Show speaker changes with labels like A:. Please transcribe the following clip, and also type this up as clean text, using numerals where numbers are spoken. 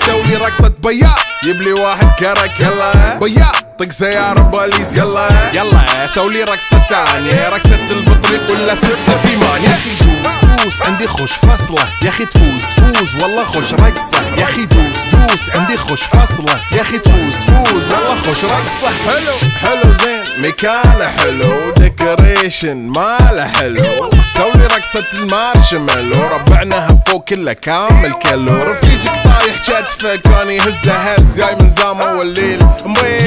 A: سولي رقصة بياض جيب لي واحد كرك يلا بياض طق سيارة بوليس يلا يلا سولي رقصة ثانية رقصة البطريق ولا 6 في مان. يا اخي دوس عندي خوش فصلة يا اخي تفوز والله خوش رقصة يا اخي دوس عندي خوش فصلة يا اخي تفوز والله خوش رقصة. حلو زين مكانه حلو ديكوريشن ماله حلو سولي رقصة المارشميلو ربعناها فوق كله كامل كيلو رفيجك طايح كتفه كان يهزه هز جاي من زامه والليل مبيد